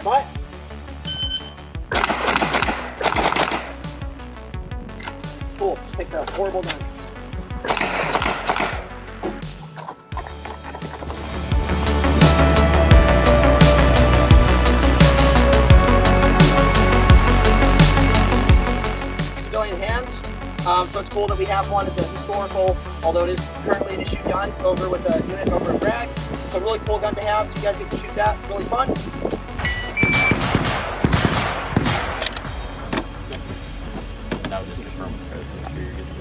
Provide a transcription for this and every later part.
Stand by. Cool. Take the horrible gun. Civilian hands. So it's cool that we have one. It's a historical, although it is currently an issue gun over with a unit over a brag. It's a really cool gun to have, so you guys get to shoot that. Really fun. That would just confirm the president. Make sure you're getting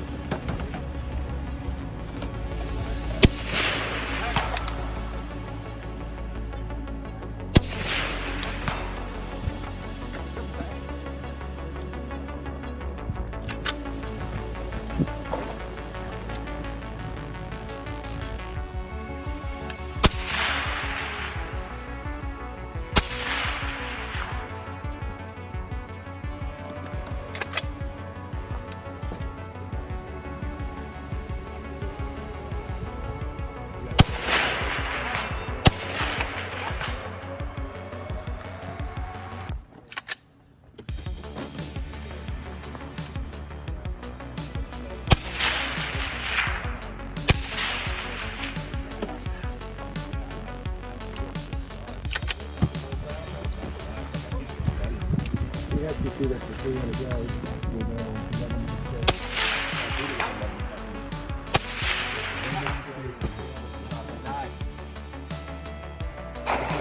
We have to shoot at the 300 yards.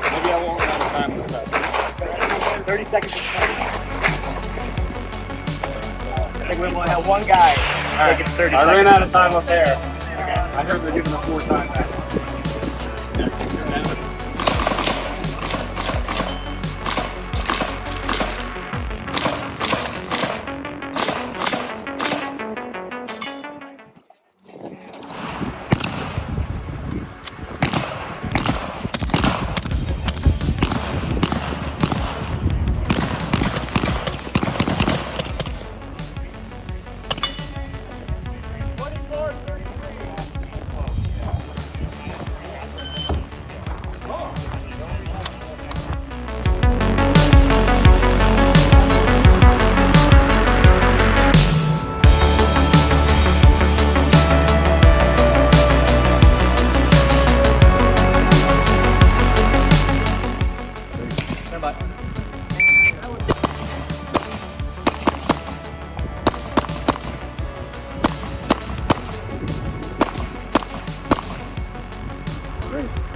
Maybe I won't run out of time this time. 30 seconds. I think we only have one guy. All right. 30 I seconds. ran out of time up there. I heard they're giving a 4 time back.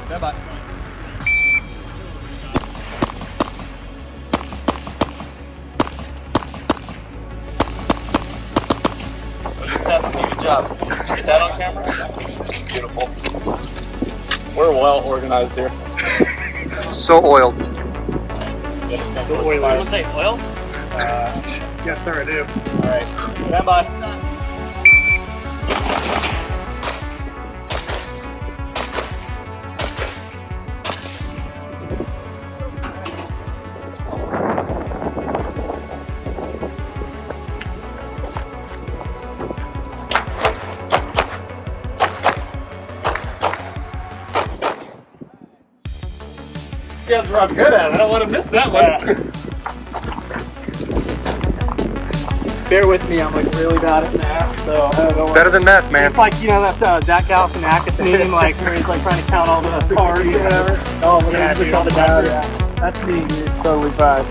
Stand by. So just testing you. Good job. Did you get that on camera? Beautiful. We're well organized here. So oiled. You want to say oil? Yes, sir, I do. All right. Stand by. You guys were good at it. I don't want to miss that one. Bear with me, I'm like really bad at math, so I don't know. It's better than meth, man. It's like, you know, that Zach Galifianakis meme, like where he's like trying to count all the cards or whatever. Oh, yeah, dude, all the numbers. That's me, dude. It's totally fine.